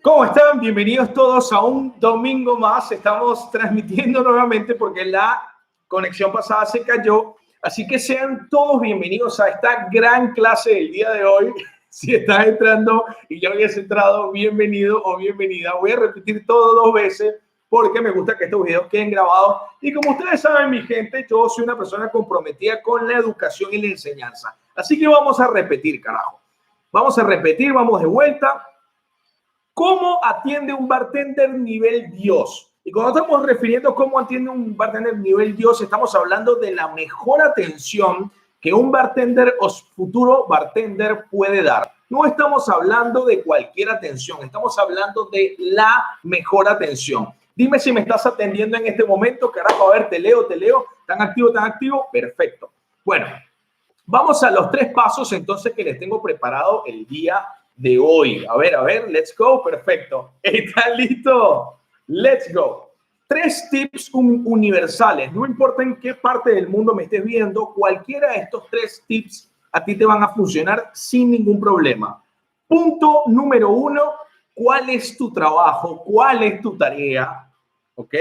¿Cómo están? Bienvenidos todos a un domingo más. Estamos transmitiendo nuevamente porque la conexión pasada se cayó. Así que sean todos bienvenidos a esta gran clase del día de hoy. Si estás entrando y ya habías entrado, bienvenido o bienvenida. Voy a repetir todo 2 veces porque me gusta que estos videos queden grabados. Y como ustedes saben, mi gente, yo soy una persona comprometida con la educación y la enseñanza. Así que vamos a repetir, carajo. Vamos a repetir, vamos de vuelta. ¿Cómo atiende un bartender nivel Dios? Y cuando estamos refiriendo a cómo atiende un bartender nivel Dios, estamos hablando de la mejor atención que un bartender o futuro bartender puede dar. No estamos hablando de cualquier atención, estamos hablando de la mejor atención. Dime si me estás atendiendo en este momento, carajo, a ver, te leo. ¿Tan activo? Perfecto. Bueno, vamos a los 3 pasos entonces que les tengo preparado el día de hoy. A ver, let's go. Perfecto. ¿Están listos? Let's go. 3 tips universales. No importa en qué parte del mundo me estés viendo, cualquiera de estos 3 tips a ti te van a funcionar sin ningún problema. Punto número 1, ¿cuál es tu trabajo? ¿Cuál es tu tarea? ¿Ok?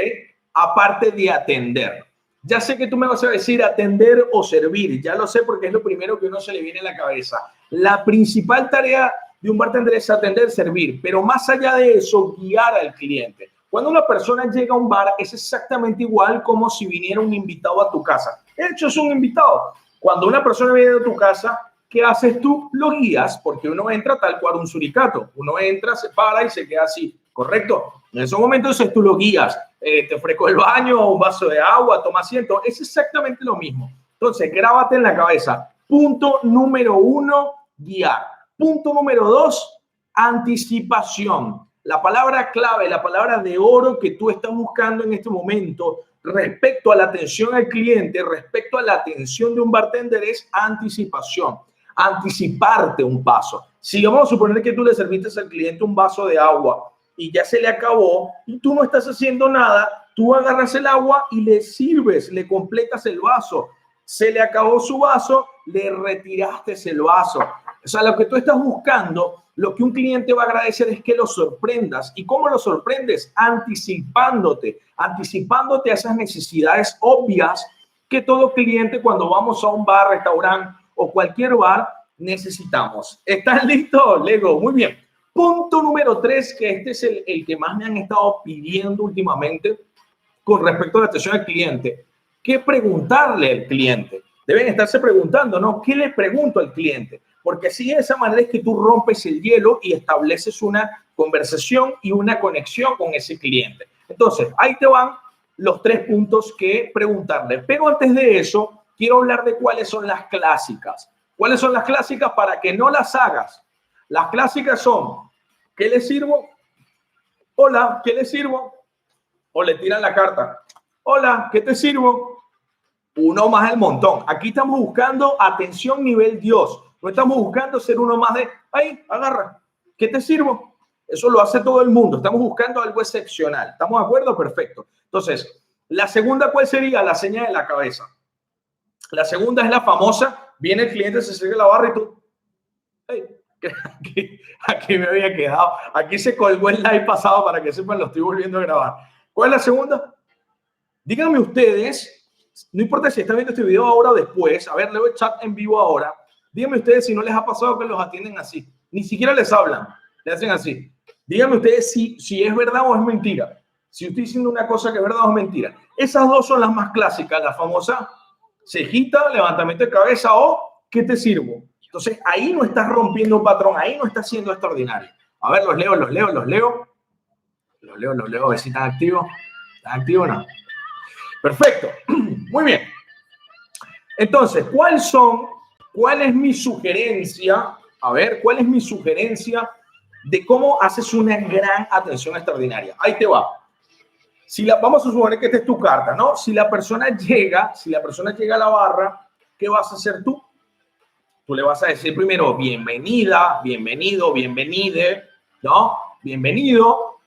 Aparte de atender. Ya sé que tú me vas a decir atender o servir. Ya lo sé porque es lo primero que uno se le viene a la cabeza. La principal tarea de un bartender es atender, servir, pero más allá de eso, guiar al cliente. Cuando una persona llega a un bar, es exactamente igual como si viniera un invitado a tu casa. De hecho, es un invitado. Cuando una persona viene a tu casa, ¿qué haces tú? Lo guías, porque uno entra tal cual un suricato. Uno entra, se para y se queda así, ¿correcto? En esos momentos tú lo guías. Te ofrezco el baño, un vaso de agua, toma asiento. Es exactamente lo mismo. Entonces, grábate en la cabeza. Punto número 1, guiar. Punto número 2, anticipación. La palabra clave, la palabra de oro que tú estás buscando en este momento respecto a la atención al cliente, respecto a la atención de un bartender es anticipación. Anticiparte un paso. Si vamos a suponer que tú le serviste al cliente un vaso de agua y ya se le acabó y tú no estás haciendo nada, tú agarras el agua y le sirves, le completas el vaso. Se le acabó su vaso, le retiraste el vaso. O sea, lo que tú estás buscando, lo que un cliente va a agradecer es que lo sorprendas. ¿Y cómo lo sorprendes? Anticipándote a esas necesidades obvias que todo cliente cuando vamos a un bar, restaurante o cualquier bar necesitamos. ¿Estás listo, Lego? Muy bien. Punto número 3, que este es el que más me han estado pidiendo últimamente con respecto a la atención al cliente. ¿Qué preguntarle al cliente? Deben estarse preguntando, ¿no? ¿Qué le pregunto al cliente? Porque así de esa manera es que tú rompes el hielo y estableces una conversación y una conexión con ese cliente. Entonces, ahí te van los 3 puntos que preguntarle. Pero antes de eso, quiero hablar de cuáles son las clásicas. ¿Cuáles son las clásicas para que no las hagas? Las clásicas son, ¿qué le sirvo? Hola, ¿qué le sirvo? O le tiran la carta. Hola, ¿qué te sirvo? Uno más del montón. Aquí estamos buscando atención nivel Dios. No estamos buscando ser uno más de, ahí, agarra. ¿Qué te sirvo? Eso lo hace todo el mundo. Estamos buscando algo excepcional. ¿Estamos de acuerdo? Perfecto. Entonces, la segunda, ¿cuál sería? La señal de la cabeza. La segunda es la famosa. Viene el cliente, se sigue la barra y tú, hey, aquí me había quedado. Aquí se colgó el live pasado para que sepan, lo estoy volviendo a grabar. ¿Cuál es la segunda? Díganme ustedes, no importa si están viendo este video ahora o después, a ver, leo el chat en vivo ahora. Díganme ustedes si no les ha pasado que los atienden así. Ni siquiera les hablan, le hacen así. Díganme ustedes si es verdad o es mentira. Si estoy diciendo una cosa que es verdad o es mentira. Esas 2 son las más clásicas, la famosa cejita, levantamiento de cabeza o ¿qué te sirvo? Entonces, ahí no estás rompiendo un patrón, ahí no estás siendo extraordinario. A ver, los leo, a ver si están activos. ¿Están activos o no? Perfecto. Muy bien. Entonces, ¿cuál es mi sugerencia? A ver, ¿cuál es mi sugerencia de cómo haces una gran atención extraordinaria? Ahí te va. Vamos a suponer que esta es tu carta, ¿no? Si la persona llega a la barra, ¿qué vas a hacer tú? Tú le vas a decir primero, bienvenida, bienvenido, bienvenide, ¿no? Bienvenido.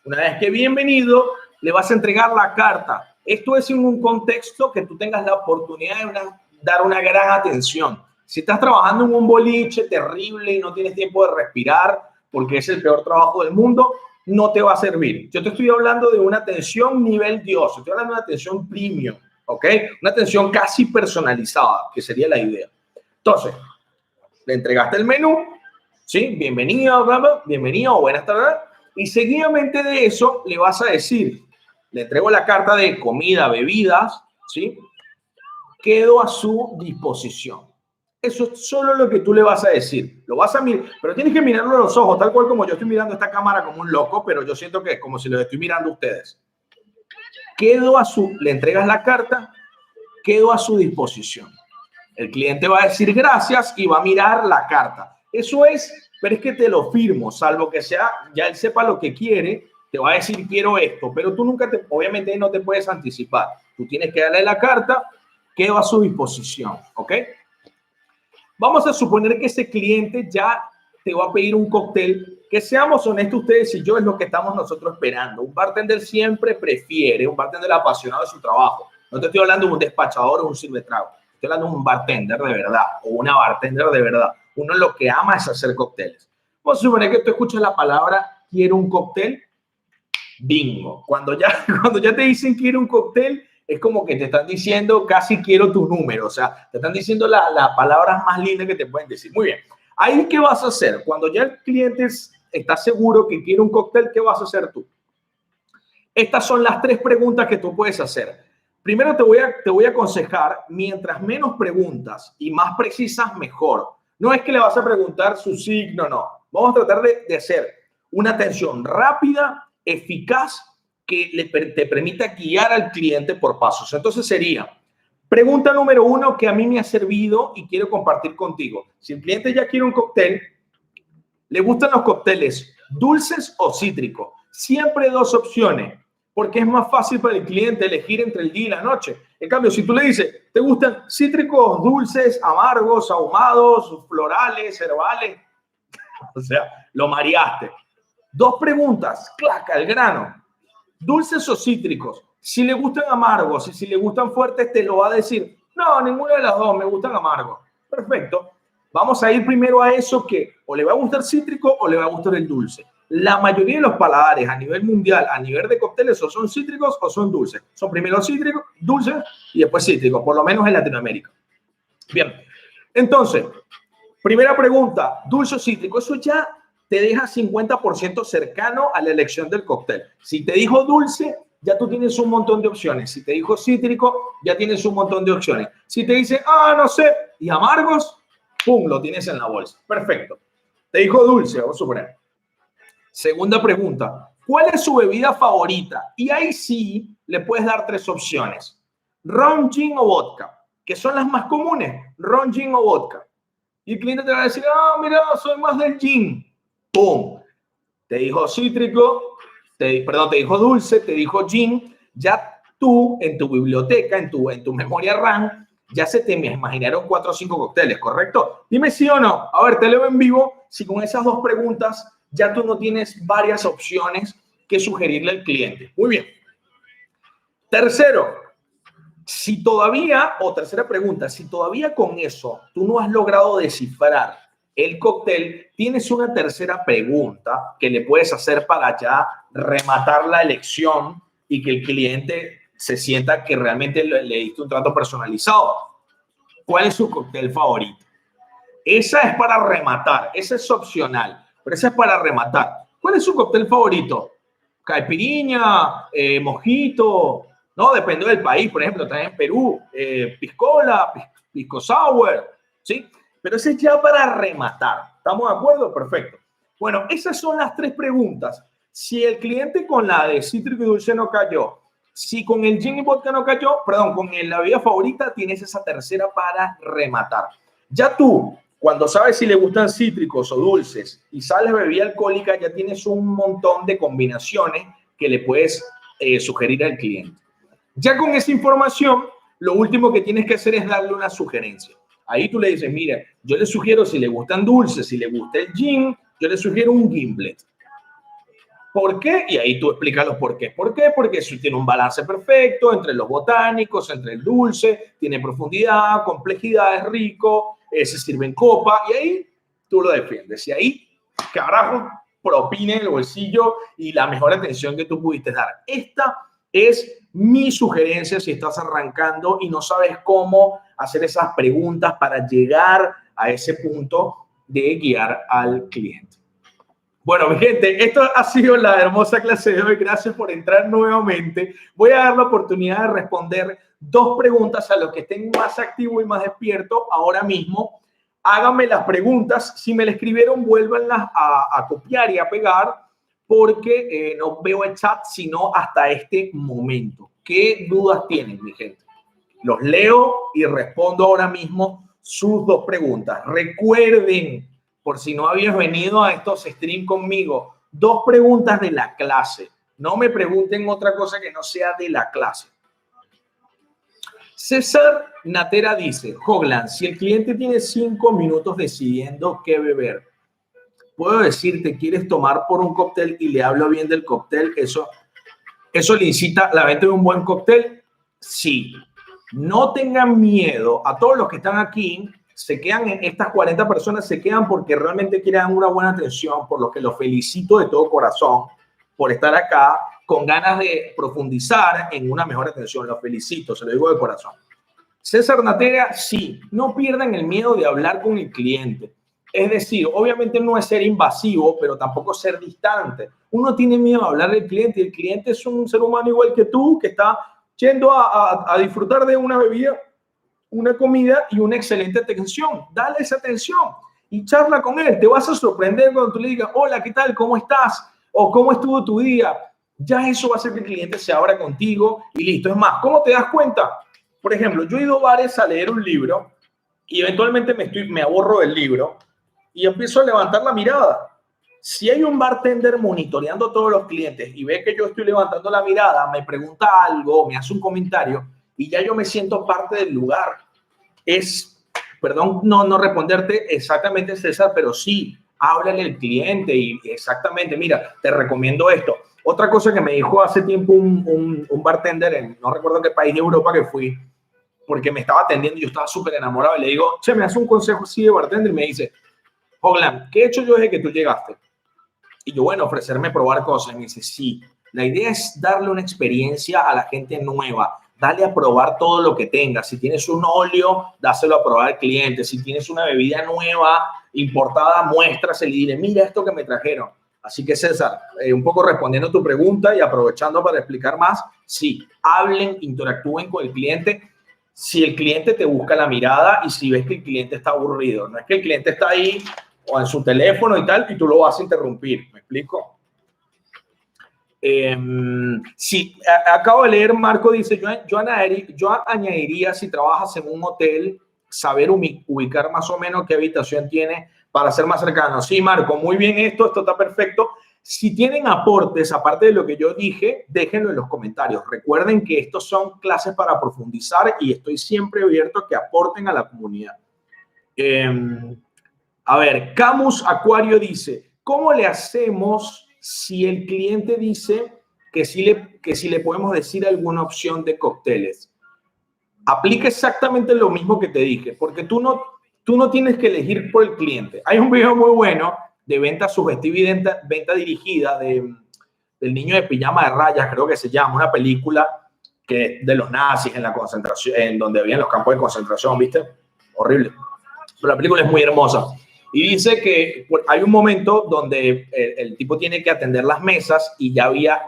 Una vez que bienvenido, le vas a entregar la carta. Esto es en un contexto que tú tengas la oportunidad de dar una gran atención. Si estás trabajando en un boliche terrible y no tienes tiempo de respirar, porque es el peor trabajo del mundo, no te va a servir. Yo te estoy hablando de una atención nivel Dios, estoy hablando de una atención premium, ¿ok? Una atención casi personalizada, que sería la idea. Entonces, le entregaste el menú, ¿sí? Bienvenido, bienvenido, buenas tardes. Y seguidamente de eso le vas a decir, le entrego la carta de comida, bebidas, ¿sí? Quedo a su disposición. Eso es solo lo que tú le vas a decir. Lo vas a mirar, pero tienes que mirarlo a los ojos, tal cual como yo estoy mirando esta cámara como un loco, pero yo siento que es como si los estoy mirando a ustedes. Le entregas la carta, quedo a su disposición. El cliente va a decir gracias y va a mirar la carta. Eso es, pero es que te lo firmo, salvo que sea, ya él sepa lo que quiere, te va a decir quiero esto, pero tú nunca obviamente no te puedes anticipar. Tú tienes que darle la carta, quedo a su disposición, ¿ok? Vamos a suponer que ese cliente ya te va a pedir un cóctel, que seamos honestos ustedes y yo, es lo que estamos nosotros esperando. Un bartender siempre prefiere, un bartender apasionado de su trabajo. No te estoy hablando de un despachador o un sirvetrago. Estoy hablando de un bartender de verdad o una bartender de verdad. Uno lo que ama es hacer cócteles. Vamos a suponer que tú escuchas la palabra quiero un cóctel, bingo. Cuando ya te dicen quiero un cóctel, es como que te están diciendo casi quiero tu número. O sea, te están diciendo las palabras más lindas que te pueden decir. Muy bien. Ahí, ¿qué vas a hacer? Cuando ya el cliente está seguro que quiere un cóctel, ¿qué vas a hacer tú? Estas son las 3 preguntas que tú puedes hacer. Primero te voy a aconsejar, mientras menos preguntas y más precisas, mejor. No es que le vas a preguntar su signo, no. Vamos a tratar de hacer una atención rápida, eficaz, que te permita guiar al cliente por pasos. Entonces sería, pregunta número 1 que a mí me ha servido y quiero compartir contigo. Si el cliente ya quiere un cóctel, ¿le gustan los cócteles dulces o cítricos? Siempre 2 opciones, porque es más fácil para el cliente elegir entre el día y la noche. En cambio, si tú le dices, ¿te gustan cítricos, dulces, amargos, ahumados, florales, herbales? O sea, lo mareaste. 2 preguntas, claca, al grano. ¿Dulces o cítricos? Si le gustan amargos y si le gustan fuertes, te lo va a decir. No, ninguna de las 2, me gustan amargos. Perfecto. Vamos a ir primero a eso que o le va a gustar cítrico o le va a gustar el dulce. La mayoría de los paladares a nivel mundial, a nivel de cócteles, o son cítricos o son dulces. Son primero cítricos, dulces y después cítricos, por lo menos en Latinoamérica. Bien, entonces, primera pregunta, dulce o cítrico. Eso ya te deja 50% cercano a la elección del cóctel. Si te dijo dulce, ya tú tienes un montón de opciones. Si te dijo cítrico, ya tienes un montón de opciones. Si te dice, no sé, y amargos, ¡pum!, lo tienes en la bolsa. Perfecto. Te dijo dulce, vamos a suponer. Segunda pregunta, ¿cuál es su bebida favorita? Y ahí sí le puedes dar 3 opciones. Ron, gin o vodka, que son las más comunes. Ron, gin o vodka. Y el cliente te va a decir, mira, soy más del gin. ¡Pum! Te dijo cítrico, te dijo dulce, te dijo gin. Ya tú, en tu biblioteca, en tu memoria RAM, ya se te imaginaron 4 o 5 cócteles, ¿correcto? Dime sí o no. A ver, te leo en vivo si con esas 2 preguntas ya tú no tienes varias opciones que sugerirle al cliente. Muy bien. Tercera pregunta, si todavía con eso tú no has logrado descifrar el cóctel, tienes una tercera pregunta que le puedes hacer para ya rematar la elección y que el cliente se sienta que realmente le diste un trato personalizado. ¿Cuál es su cóctel favorito? Esa es para rematar, esa es opcional. Pero esa es para rematar. ¿Cuál es su cóctel favorito? Caipirinha, mojito, no, depende del país. Por ejemplo, también en Perú, piscola, pisco sour, ¿sí? Pero ese es ya para rematar. ¿Estamos de acuerdo? Perfecto. Bueno, esas son las 3 preguntas. Si el cliente con la de cítrico y dulce no cayó, si con el gin y vodka no cayó, perdón, con la bebida favorita, tienes esa tercera para rematar. Ya tú, cuando sabes si le gustan cítricos o dulces y sales bebida alcohólica, ya tienes un montón de combinaciones que le puedes sugerir al cliente. Ya con esa información, lo último que tienes que hacer es darle una sugerencia. Ahí tú le dices, mira, yo le sugiero si le gustan dulces, si le gusta el gin, yo le sugiero un gimlet. ¿Por qué? Y ahí tú explicas los por qué. ¿Por qué? Porque eso tiene un balance perfecto entre los botánicos, entre el dulce, tiene profundidad, complejidad, es rico, se sirve en copa y ahí tú lo defiendes. Y ahí, carajo, propina en el bolsillo y la mejor atención que tú pudiste dar. Esta es mi sugerencia si estás arrancando y no sabes cómo hacer esas preguntas para llegar a ese punto de guiar al cliente. Bueno, mi gente, esto ha sido la hermosa clase de hoy. Gracias por entrar nuevamente. Voy a dar la oportunidad de responder 2 preguntas a los que estén más activos y más despiertos ahora mismo. Háganme las preguntas. Si me la escribieron, vuélvanlas a copiar y a pegar porque no veo el chat sino hasta este momento. ¿Qué dudas tienen, mi gente? Los leo y respondo ahora mismo sus 2 preguntas. Recuerden, por si no habías venido a estos streams conmigo, 2 preguntas de la clase. No me pregunten otra cosa que no sea de la clase. César Natera dice, Hoglan, si el cliente tiene 5 minutos decidiendo qué beber, puedo decirte, ¿quieres tomar por un cóctel? Y le hablo bien del cóctel. ¿Eso le incita la venta de un buen cóctel? Sí. No tengan miedo. A todos los que están aquí, se quedan, estas 40 personas se quedan porque realmente quieren una buena atención, por lo que los felicito de todo corazón por estar acá con ganas de profundizar en una mejor atención. Los felicito, se lo digo de corazón. César Natera, sí, no pierdan el miedo de hablar con el cliente. Es decir, obviamente no es ser invasivo, pero tampoco ser distante. Uno tiene miedo de hablar del cliente y el cliente es un ser humano igual que tú, que está yendo a disfrutar de una bebida, una comida y una excelente atención. Dale esa atención y charla con él. Te vas a sorprender cuando tú le digas, hola, ¿qué tal? ¿Cómo estás? O ¿cómo estuvo tu día? Ya eso va a hacer que el cliente se abra contigo y listo. Es más, ¿cómo te das cuenta? Por ejemplo, yo he ido a bares a leer un libro y eventualmente me aburro del libro y empiezo a levantar la mirada. Si hay un bartender monitoreando a todos los clientes y ve que yo estoy levantando la mirada, me pregunta algo, me hace un comentario y ya yo me siento parte del lugar. Perdón, no responderte exactamente, César, pero sí, háblale al cliente y exactamente, mira, te recomiendo esto. Otra cosa que me dijo hace tiempo un bartender, no recuerdo qué país de Europa que fui, porque me estaba atendiendo y yo estaba súper enamorado y le digo, che, me hace un consejo así de bartender y me dice, Hoglan, ¿qué he hecho yo desde que tú llegaste? Y yo, bueno, ofrecerme probar cosas. Y me dice, sí, la idea es darle una experiencia a la gente nueva. Dale a probar todo lo que tengas. Si tienes un óleo, dáselo a probar al cliente. Si tienes una bebida nueva, importada, muéstrasela y dile, mira esto que me trajeron. Así que, César, un poco respondiendo a tu pregunta y aprovechando para explicar más, sí, hablen, interactúen con el cliente. Si el cliente te busca la mirada y si ves que el cliente está aburrido, no es que el cliente está ahí o en su teléfono y tal, y tú lo vas a interrumpir. ¿Me explico? Sí, acabo de leer, Marco dice, yo añadiría, si trabajas en un hotel, saber ubicar más o menos qué habitación tiene para ser más cercano. Sí, Marco, muy bien esto está perfecto. Si tienen aportes, aparte de lo que yo dije, déjenlo en los comentarios. Recuerden que estos son clases para profundizar y estoy siempre abierto a que aporten a la comunidad. A ver, Camus Acuario dice, ¿cómo le hacemos si el cliente dice que sí le podemos decir alguna opción de cócteles? Aplica exactamente lo mismo que te dije, porque tú no tienes que elegir por el cliente. Hay un video muy bueno de venta subjetiva y venta dirigida del niño de pijama de rayas, creo que se llama, una película que de los nazis en la concentración, en donde habían los campos de concentración, ¿viste? Horrible. Pero la película es muy hermosa. Y dice que hay un momento donde el tipo tiene que atender las mesas y ya había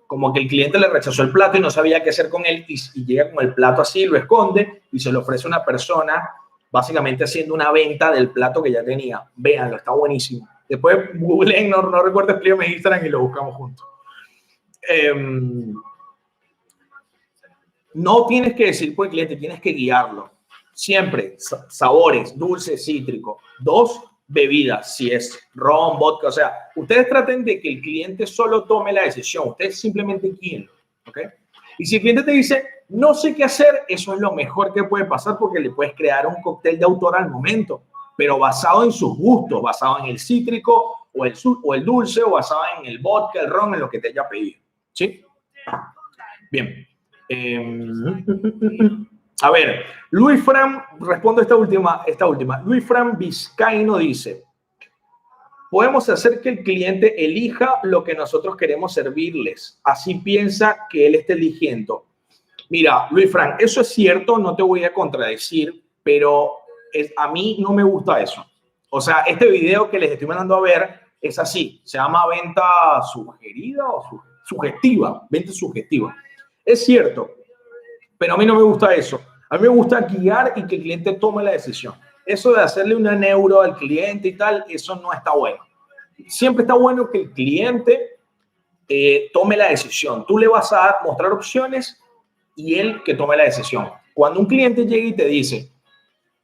como que el cliente le rechazó el plato y no sabía qué hacer con él y llega con el plato así, lo esconde y se lo ofrece a una persona, básicamente haciendo una venta del plato que ya tenía. Véanlo, está buenísimo. Después googleen, no recuerdo, escríbeme en Instagram y lo buscamos juntos. No tienes que decir por el cliente, tienes que guiarlo. Siempre, sabores, dulce, cítrico. 2, bebidas, si es ron, vodka, o sea, ustedes traten de que el cliente solo tome la decisión, ustedes simplemente guíenlo, ¿ok? Y si el cliente te dice, no sé qué hacer, eso es lo mejor que puede pasar porque le puedes crear un cóctel de autor al momento, pero basado en sus gustos, basado en el cítrico o el dulce, o basado en el vodka, el ron, en lo que te haya pedido, ¿sí? Bien. A ver, Luis Fran, respondo esta última. Luis Fran Vizcaíno dice, podemos hacer que el cliente elija lo que nosotros queremos servirles. Así piensa que él está eligiendo. Mira, Luis Frank, eso es cierto, no te voy a contradecir, pero a mí no me gusta eso. O sea, este video que les estoy mandando a ver es así, se llama venta sugerida o sugestiva, venta sugestiva. Es cierto, pero a mí no me gusta eso. A mí me gusta guiar y que el cliente tome la decisión. Eso de hacerle una neuro al cliente y tal, eso no está bueno. Siempre está bueno que el cliente tome la decisión. Tú le vas a mostrar opciones y él que tome la decisión. Cuando un cliente llega y te dice,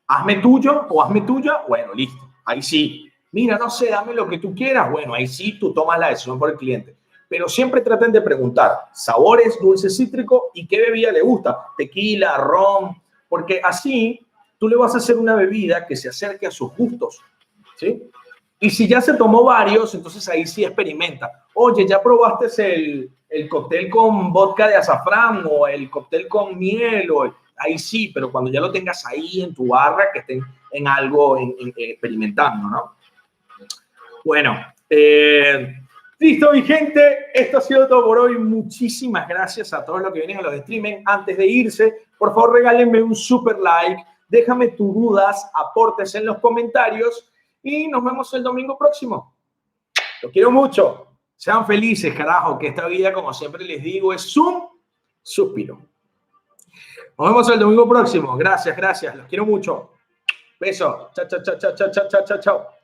hazme tuyo o hazme tuya, bueno, listo. Ahí sí. Mira, no sé, dame lo que tú quieras. Bueno, ahí sí tú tomas la decisión por el cliente. Pero siempre traten de preguntar sabores, dulce cítrico y qué bebida le gusta. Tequila, ron, porque así tú le vas a hacer una bebida que se acerque a sus gustos, ¿sí? Y si ya se tomó varios, entonces ahí sí experimenta. Oye, ¿ya probaste el cóctel con vodka de azafrán o el cóctel con miel? Ahí sí, pero cuando ya lo tengas ahí en tu barra, que estén en algo experimentando, ¿no? Bueno, listo, mi gente. Esto ha sido todo por hoy. Muchísimas gracias a todos los que vienen a los streaming. Antes de irse, por favor, regálenme un super like. Déjame tus dudas, aportes en los comentarios y nos vemos el domingo próximo. Los quiero mucho. Sean felices, carajo, que esta vida, como siempre les digo, es un suspiro. Nos vemos el domingo próximo. Gracias, gracias. Los quiero mucho. Besos. Chao, chao, chao, chao, chao, chao, chao, chao.